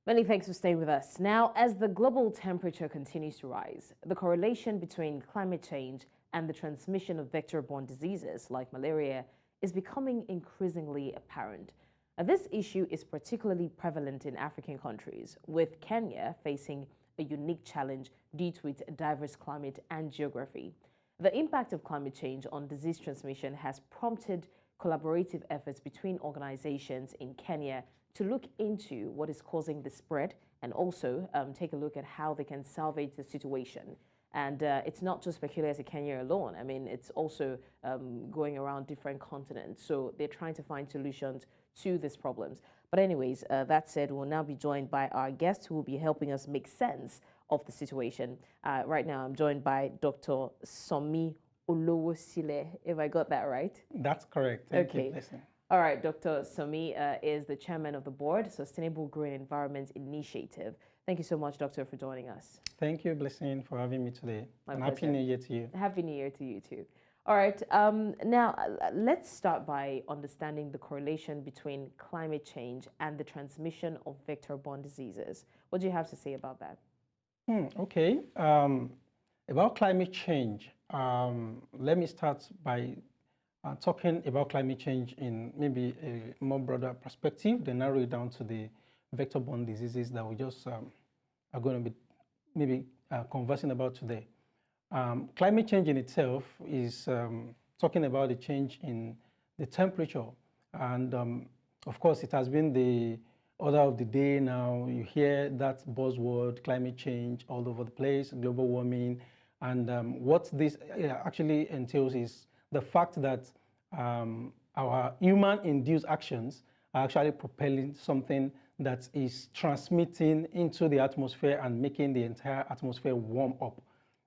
Many thanks for staying with us. Now, as the global temperature continues to rise, the correlation between climate change and the transmission of vector-borne diseases like malaria is becoming increasingly apparent. This issue is particularly prevalent in African countries, with Kenya facing a unique challenge due to its diverse climate and geography. The impact of climate change on disease transmission has prompted collaborative efforts between organizations in Kenya to look into what is causing the spread and also take a look at how they can salvage the situation. And it's not just peculiar to Kenya alone. I mean, it's also going around different continents. So they're trying to find solutions to these problems. But anyways, that said, we'll now be joined by our guest who will be helping us make sense of the situation. Right now, I'm joined by Dr. Sanmi Olowosile, if I got that right. That's correct. Thank you. Listen. All right, Dr. Sanmi is the chairman of the board, Sustainable Green Environment Initiative. Thank you so much, Doctor, for joining us. Thank you, Blessing, for having me today. And Happy New Year to you. Happy New Year to you too. All right, now let's start by understanding the correlation between climate change and the transmission of vector-borne diseases. What do you have to say about that? Okay, about climate change, let me start by talking about climate change in maybe a more broader perspective, then narrow it down to the vector-borne diseases that we just are going to be maybe conversing about today. Climate change in itself is talking about the change in the temperature. And of course, it has been the order of the day now. You hear that buzzword, climate change, all over the place, global warming. And what this actually entails is the fact that our human-induced actions are actually propelling something that is transmitting into the atmosphere and making the entire atmosphere warm up.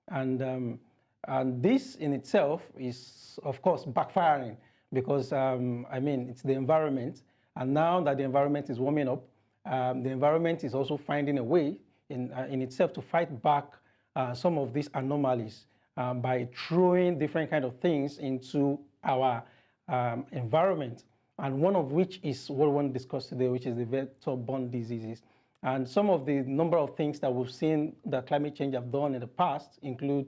And this in itself is, of course, backfiring because, I mean, it's the environment. And now that the environment is warming up, the environment is also finding a way in itself to fight back some of these anomalies by throwing different kind of things into our environment. And one of which is what we want to discuss today, which is the vector-borne diseases. And some of the number of things that we've seen that climate change have done in the past include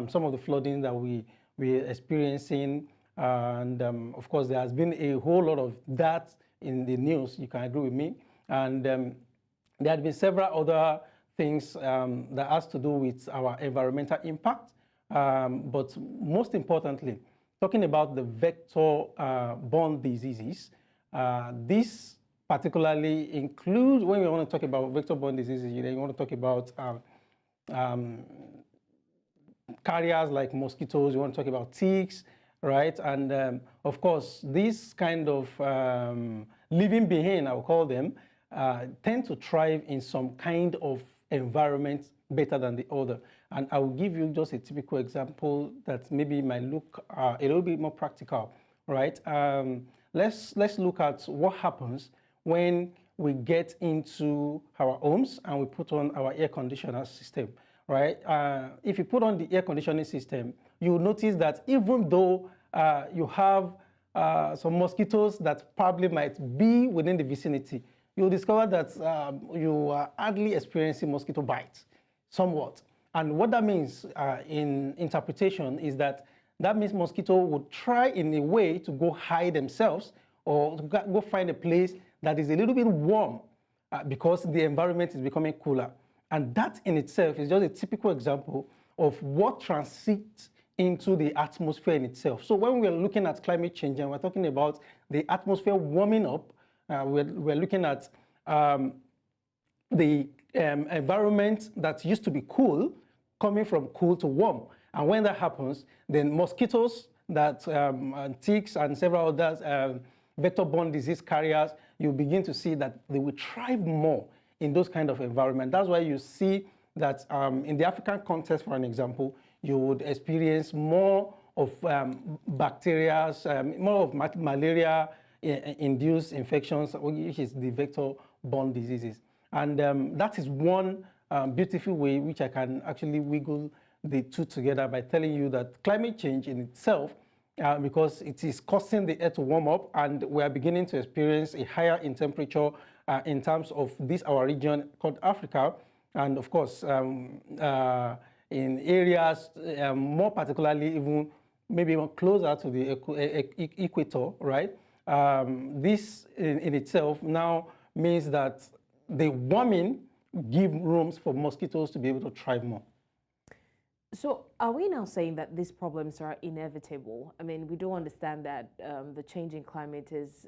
some of the flooding that we're experiencing. And of course, there has been a whole lot of that in the news, you can agree with me. And there have been several other things that has to do with our environmental impact. But most importantly, talking about the vector-borne diseases, this particularly include, when we want to talk about vector-borne diseases, you want to talk about carriers like mosquitoes, you want to talk about ticks, right? And of course, these kind of living beings, I will call them, tend to thrive in some kind of environment better than the other. And I will give you just a typical example that maybe might look a little bit more practical, right? Let's look at what happens when we get into our homes and we put on our air conditioner system, right? If you put on the air conditioning system, you'll notice that even though you have some mosquitoes that probably might be within the vicinity, you'll discover that you are hardly experiencing mosquito bites, somewhat. And what that means in interpretation is that means mosquito would try in a way to go hide themselves or to go find a place that is a little bit warm because the environment is becoming cooler. And that in itself is just a typical example of what transits into the atmosphere in itself. So when we're looking at climate change and we're talking about the atmosphere warming up, we're looking at the environment that used to be cool coming from cool to warm. And when that happens, then mosquitoes, ticks and several others, vector-borne disease carriers, you begin to see that they will thrive more in those kind of environment. That's why you see that in the African context, for an example, you would experience more of bacteria, more of malaria-induced infections, which is the vector-borne diseases. And that is one beautiful way which I can actually wiggle the two together by telling you that climate change in itself because it is causing the earth to warm up, and we are beginning to experience a higher in temperature in terms of this our region called Africa, and of course in areas more particularly even maybe even closer to the equator, right? This in itself now means that the warming give rooms for mosquitoes to be able to thrive more. So are we now saying that these problems are inevitable? I mean, we do understand that the changing climate is,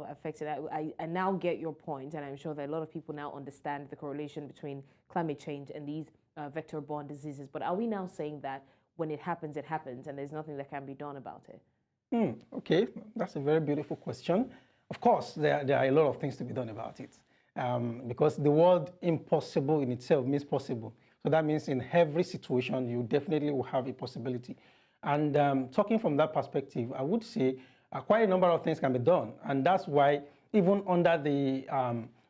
affected. I now get your point, and I'm sure that a lot of people now understand the correlation between climate change and these vector-borne diseases. But are we now saying that when it happens, and there's nothing that can be done about it? Okay, that's a very beautiful question. Of course, there are a lot of things to be done about it, because the word impossible in itself means possible. So that means in every situation, you definitely will have a possibility. And talking from that perspective, I would say quite a number of things can be done. And that's why even under the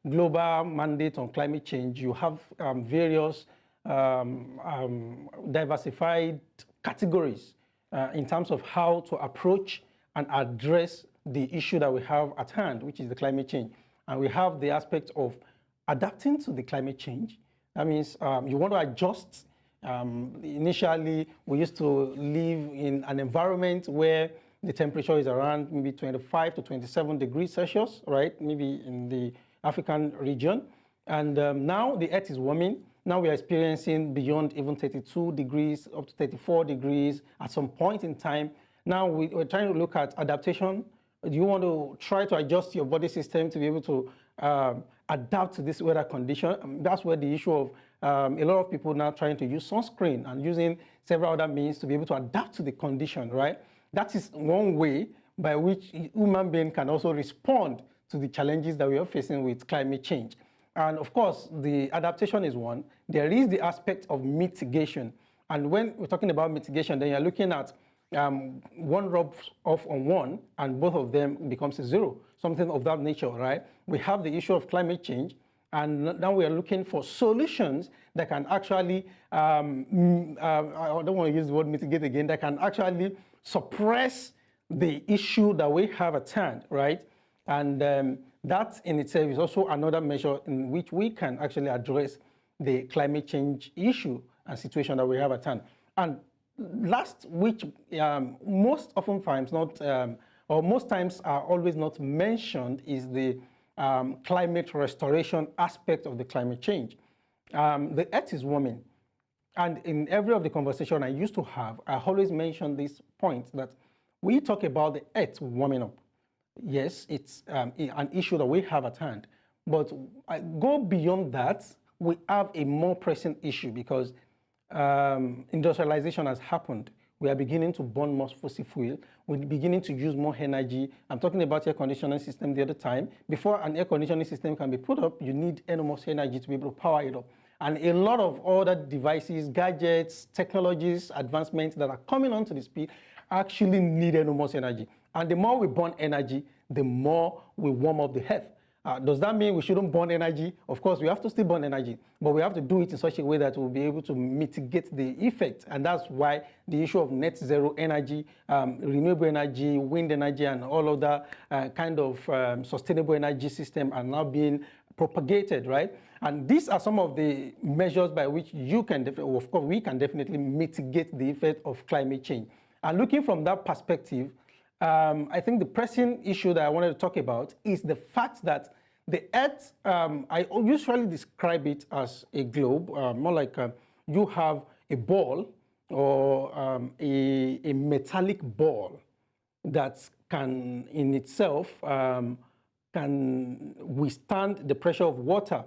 global mandate on climate change, you have various diversified categories in terms of how to approach and address the issue that we have at hand, which is the climate change. And we have the aspect of adapting to the climate change. That means you want to adjust. Initially, we used to live in an environment where the temperature is around maybe 25 to 27 degrees Celsius, right? Maybe in the African region. And now the earth is warming. Now we are experiencing beyond even 32 degrees, up to 34 degrees at some point in time. Now we're trying to look at adaptation. Do you want to try to adjust your body system to be able to adapt to this weather condition? That's where the issue of a lot of people now trying to use sunscreen and using several other means to be able to adapt to the condition, right? That is one way by which human being can also respond to the challenges that we are facing with climate change. And of course, the adaptation is one. There is the aspect of mitigation. And when we're talking about mitigation, then you're looking at one rubs off on one, and both of them becomes a zero, something of that nature, right? We have the issue of climate change, and now we are looking for solutions that can actually, I don't want to use the word mitigate again, that can actually suppress the issue that we have at hand, right? And that in itself is also another measure in which we can actually address the climate change issue and situation that we have at hand. And last, which most often times not, or most times are always not mentioned, is the climate restoration aspect of the climate change. The earth is warming. And in every of the conversation I used to have, I always mention this point that we talk about the earth warming up. Yes, it's an issue that we have at hand. But I go beyond that, we have a more pressing issue because industrialization has happened. We are beginning to burn more fossil fuel. We're beginning to use more energy. I'm talking about air conditioning system the other time. Before an air conditioning system can be put up, you need enormous energy to be able to power it up. And a lot of other devices, gadgets, technologies, advancements that are coming onto the speed actually need enormous energy. And the more we burn energy, the more we warm up the earth. Does that mean we shouldn't burn energy? Of course, we have to still burn energy, but we have to do it in such a way that we'll be able to mitigate the effect. And that's why the issue of net zero energy, renewable energy, wind energy, and all other kind of sustainable energy system are now being propagated, right? And these are some of the measures by which you can, of course, we can definitely mitigate the effect of climate change. And looking from that perspective, I think the pressing issue that I wanted to talk about is the fact that the earth, I usually describe it as a globe, more like you have a ball or a metallic ball that can in itself can withstand the pressure of water.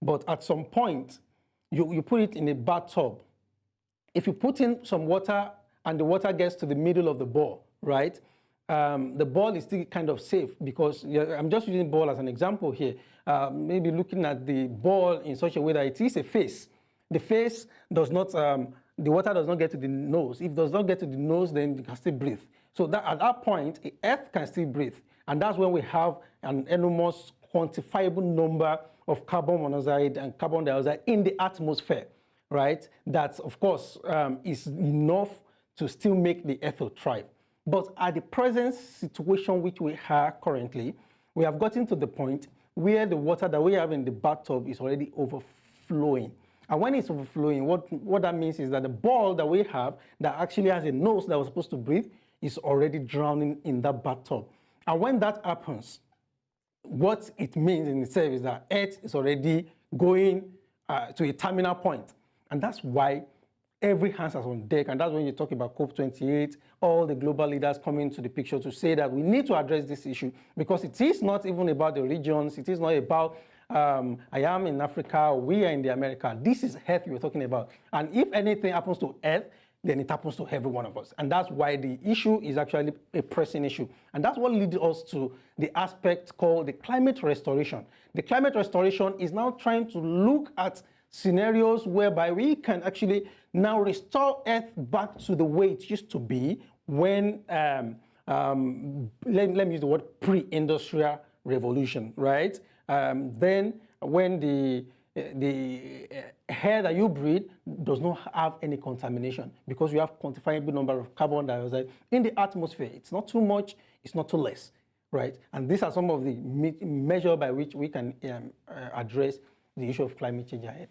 But at some point, you put it in a bathtub. If you put in some water and the water gets to the middle of the ball, right? The ball is still kind of safe because I'm just using ball as an example here. Maybe looking at the ball in such a way that it is a face. The face does not, the water does not get to the nose. If it does not get to the nose, then you can still breathe. So that at that point, the earth can still breathe. And that's when we have an enormous quantifiable number of carbon monoxide and carbon dioxide in the atmosphere, right? That, of course, is enough to still make the earth thrive. But at the present situation which we are currently, we have gotten to the point where the water that we have in the bathtub is already overflowing. And when it's overflowing, what that means is that the ball that we have that actually has a nose that was supposed to breathe is already drowning in that bathtub. And when that happens, what it means in itself is that Earth is already going to a terminal point. And that's why every hand is on deck. And that's when you talk about COP28, all the global leaders coming to the picture to say that we need to address this issue, because it is not even about the regions. It is not about I am in Africa, we are in the America. This is Earth we're talking about. And if anything happens to Earth, then it happens to every one of us. And that's why the issue is actually a pressing issue. And that's what leads us to the aspect called the climate restoration. The climate restoration is now trying to look at scenarios whereby we can actually now restore Earth back to the way it used to be when, let me use the word pre-industrial revolution, right? Then when the air that you breathe does not have any contamination, because you have quantifiable number of carbon dioxide in the atmosphere. It's not too much, it's not too less, right? And these are some of the measures by which we can address the issue of climate change ahead.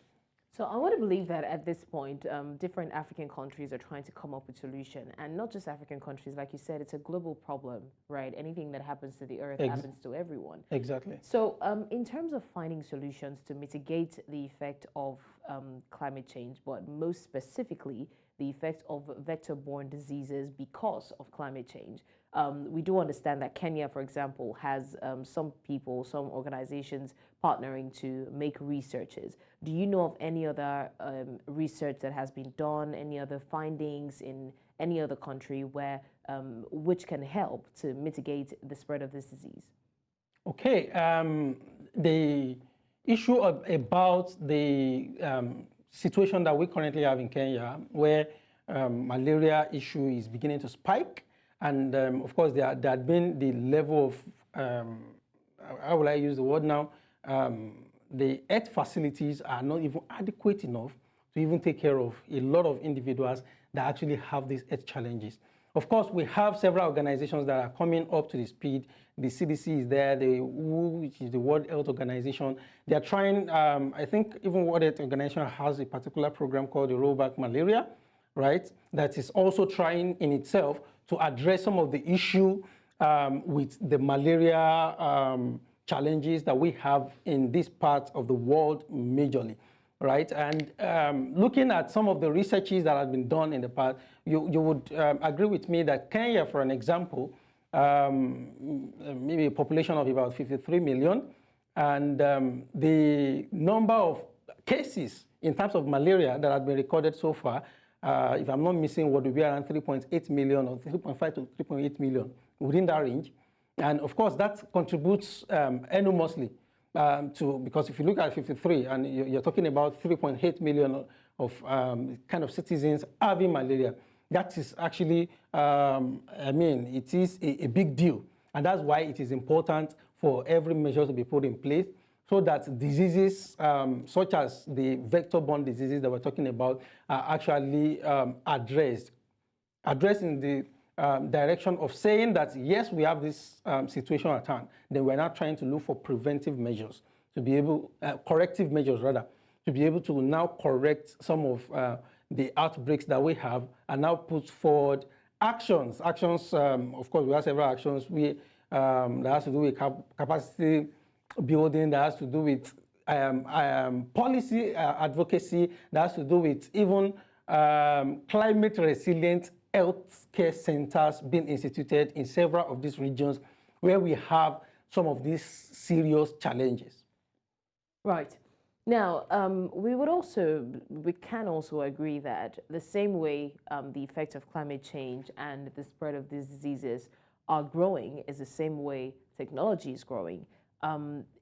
So I want to believe that at this point, different African countries are trying to come up with solution, and not just African countries. Like you said, it's a global problem, right? Anything that happens to the earth happens to everyone. Exactly. So in terms of finding solutions to mitigate the effect of climate change, but most specifically the effect of vector-borne diseases because of climate change, we do understand that Kenya, for example, has some people, some organizations partnering to make researches. Do you know of any other research that has been done, any other findings in any other country where which can help to mitigate the spread of this disease? Okay, the issue about the situation that we currently have in Kenya, where malaria issue is beginning to spike, and of course there had been the level of, how will I use the word now, the health facilities are not even adequate enough to even take care of a lot of individuals that actually have these health challenges. Of course, we have several organizations that are coming up to the speed. The CDC is there, the WHO, which is the World Health Organization. They are trying, I think even World Health Organization has a particular program called the Rollback Malaria, right? That is also trying in itself to address some of the issue with the malaria challenges that we have in this part of the world majorly, right? And looking at some of the researches that have been done in the past, you would agree with me that Kenya, for an example, maybe a population of about 53 million, and the number of cases in terms of malaria that have been recorded so far, if I'm not missing, would be around 3.8 million or 3.5 to 3.8 million, within that range. And of course, that contributes enormously because if you look at 53 and you're talking about 3.8 million of kind of citizens having malaria, that is actually, I mean, it is a big deal. And that's why it is important for every measure to be put in place so that diseases such as the vector-borne diseases that we're talking about are actually addressed in the direction of saying that, yes, we have this situation at hand, then we're now trying to look for preventive measures to be able, corrective measures rather, to be able to now correct some of the outbreaks that we have and now put forward actions. Of course, we have several actions that has to do with capacity building, that has to do with policy advocacy, that has to do with even climate resilient health care centers being instituted in several of these regions where we have some of these serious challenges. Right. Now, we can also agree that the same way the effects of climate change and the spread of these diseases are growing is the same way technology is growing.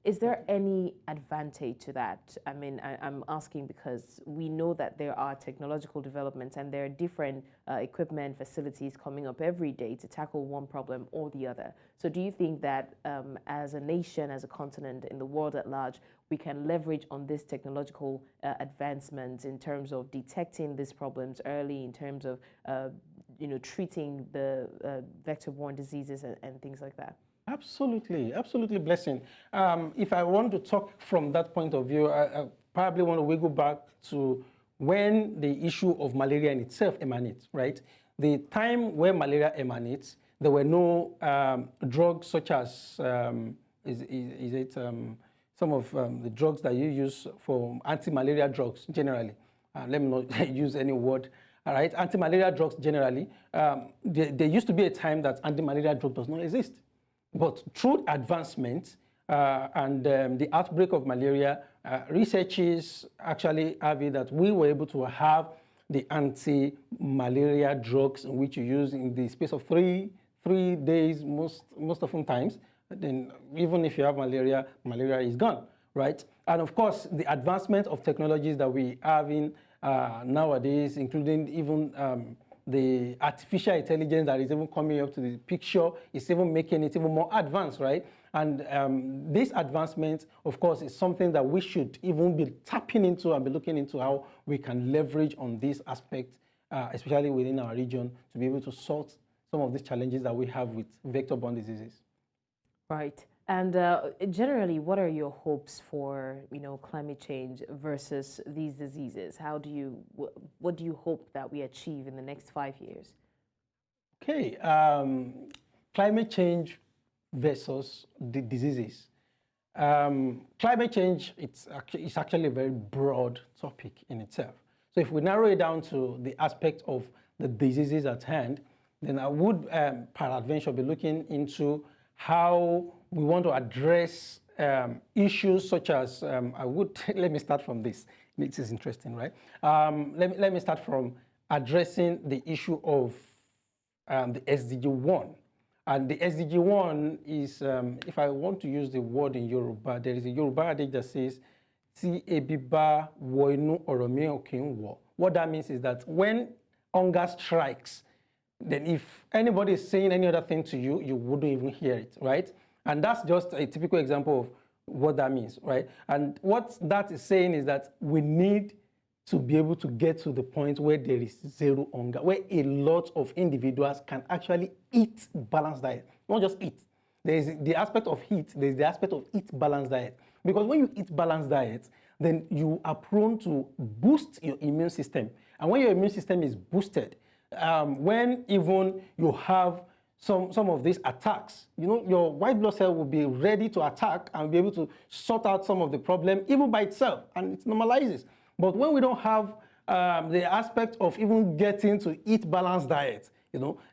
Is there any advantage to that? I mean, I'm asking because we know that there are technological developments and there are different equipment, facilities coming up every day to tackle one problem or the other. So do you think that as a nation, as a continent, in the world at large, we can leverage on this technological advancements in terms of detecting these problems early, in terms of treating the vector-borne diseases and things like that? Absolutely, absolutely, Blessing. If I want to talk from that point of view, I probably want to wiggle back to when the issue of malaria in itself emanates, right? The time where malaria emanates, there were no drugs such as, some of the drugs that you use for anti-malaria drugs generally. Let me not use any word. All right, anti-malaria drugs generally. There used to be a time that anti-malaria drug does not exist. But through advancement and the outbreak of malaria, researchers actually have it that we were able to have the anti-malaria drugs which you use in the space of three days most often times. Then even if you have malaria, malaria is gone, right? And of course, the advancement of technologies that we have in nowadays, including even the artificial intelligence that is even coming up to the picture, is even making it even more advanced, right? And this advancement, of course, is something that we should even be tapping into and be looking into how we can leverage on this aspect, especially within our region, to be able to sort some of these challenges that we have with vector-borne diseases. Right. And generally, what are your hopes for, climate change versus these diseases? What do you hope that we achieve in the next 5 years? Okay, climate change versus the diseases. Climate change, it's actually a very broad topic in itself. So if we narrow it down to the aspect of the diseases at hand, then I would, peradventure, be looking into how we want to address issues such as, let me start from this. This is interesting, right? Let me start from addressing the issue of the SDG1. And the SDG1 is, if I want to use the word in Yoruba, there is a Yoruba adage that says, "Tí ebi bá wọ inú ọ̀rọ̀ mi ò kí ń wọ̀." What that means is that when hunger strikes, then if anybody is saying any other thing to you, you wouldn't even hear it, right? And that's just a typical example of what that means, right? And what that is saying is that we need to be able to get to the point where there is zero hunger, where a lot of individuals can actually eat balanced diet, not just eat. There is the aspect of eat, there is the aspect of eat balanced diet. Because when you eat balanced diet, then you are prone to boost your immune system. And when your immune system is boosted, when even you have some of these attacks, your white blood cell will be ready to attack and be able to sort out some of the problem even by itself, and it normalizes. But when we don't have the aspect of even getting to eat balanced diet,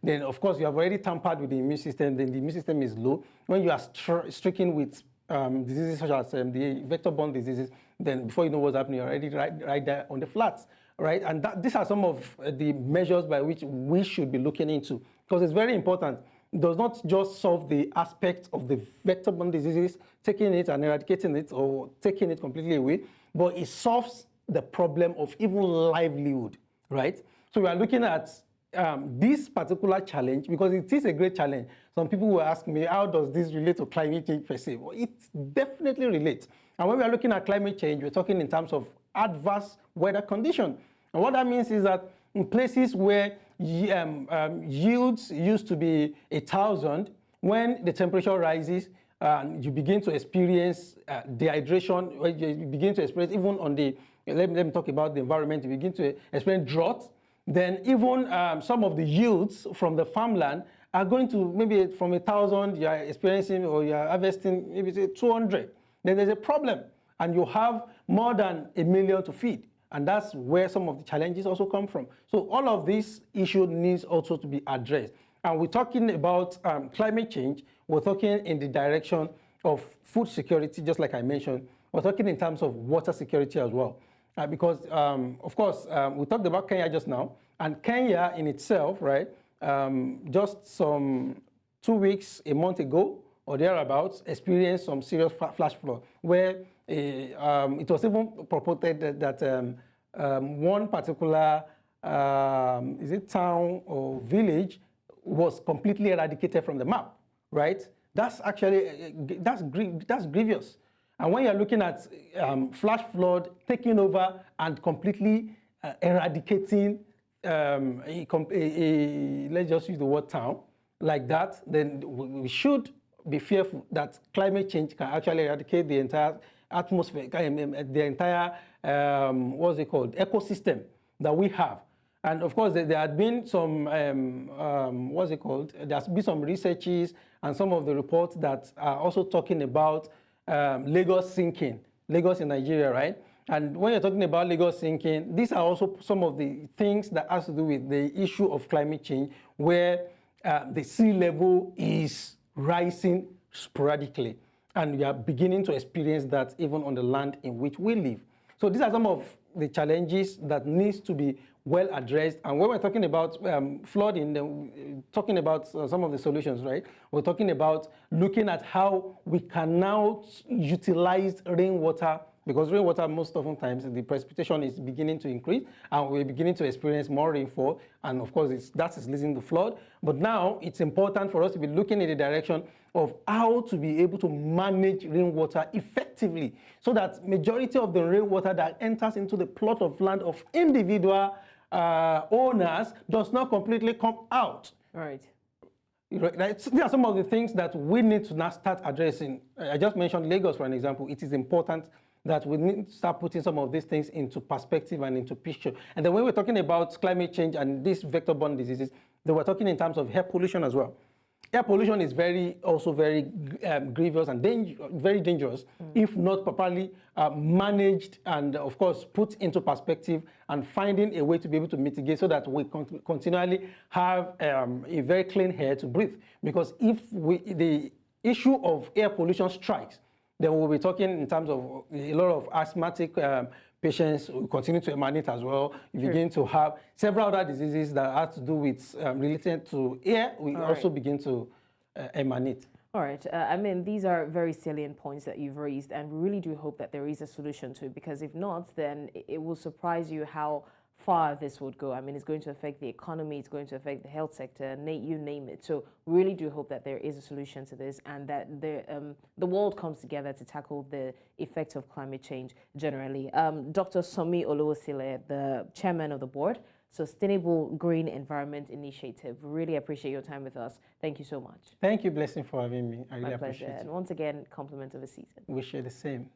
then of course you have already tampered with the immune system, then the immune system is low. When you are stricken with diseases such as the vector-borne diseases, then before you know what's happening, you're already right there on the flats, right? And these are some of the measures by which we should be looking into, because it's very important. It does not just solve the aspect of the vector-borne diseases, taking it and eradicating it or taking it completely away, but it solves the problem of even livelihood, right? So we are looking at this particular challenge because it is a great challenge. Some people will ask me, how does this relate to climate change per se? Well, it definitely relates. And when we are looking at climate change, we're talking in terms of adverse weather condition. And what that means is that in places where yields used to be 1,000, when the temperature rises, you begin to experience dehydration, you begin to experience even on the, let me talk about the environment, you begin to experience drought, then even some of the yields from the farmland are going to maybe from 1,000, you are experiencing or you are harvesting maybe say 200. Then there's a problem and you have more than 1 million to feed. And that's where some of the challenges also come from. So all of this issue needs also to be addressed. And we're talking about climate change. We're talking in the direction of food security, just like I mentioned. We're talking in terms of water security as well. Because, of course, we talked about Kenya just now. And Kenya in itself, right, just some 2 weeks, a month ago, or thereabouts, experienced some serious flash flood, where it was even purported that one particular, is it town or village, was completely eradicated from the map, right? That's actually, that's grievous. And when you're looking at flash flood taking over and completely eradicating let's just use the word town like that, then we should be fearful that climate change can actually eradicate the entire atmosphere, the entire, what's it called, ecosystem that we have. And of course, there had been some, what's it called, there's been some researches and some of the reports that are also talking about Lagos sinking, Lagos in Nigeria, right? And when you're talking about Lagos sinking, these are also some of the things that has to do with the issue of climate change, where the sea level is rising sporadically. And we are beginning to experience that even on the land in which we live. So these are some of the challenges that needs to be well addressed. And when we're talking about flooding, talking about some of the solutions, right? We're talking about looking at how we can now utilize rainwater, because rainwater most often times the precipitation is beginning to increase and we're beginning to experience more rainfall, and of course that is leading to flood. But now it's important for us to be looking in the direction of how to be able to manage rainwater effectively, so that majority of the rainwater that enters into the plot of land of individual owners does not completely come out. Right. These are some of the things that we need to now start addressing. I just mentioned Lagos for an example. It is important that we need to start putting some of these things into perspective and into picture. And then when we're talking about climate change and these vector-borne diseases, they were talking in terms of air pollution as well. Air pollution is also very grievous and very dangerous if not properly managed and, of course, put into perspective and finding a way to be able to mitigate, so that we continually have a very clean air to breathe. Because if the issue of air pollution strikes, then we'll be talking in terms of a lot of asthmatic patients will continue to emanate as well. You begin to have several other diseases that have to do with related to air. We also begin to emanate. All right. I mean, these are very salient points that you've raised, and we really do hope that there is a solution to it, because if not, then it will surprise you how far this would go. I mean, it's going to affect the economy, it's going to affect the health sector, you name it. So we really do hope that there is a solution to this, and that the world comes together to tackle the effects of climate change generally. Dr. Sanmi Olowosile, the chairman of the board, Sustainable Green Environment Initiative. Really appreciate your time with us. Thank you so much. Thank you, Blessing, for having me. I really My appreciate pleasure. it. And once again, compliment of the season. We share the same.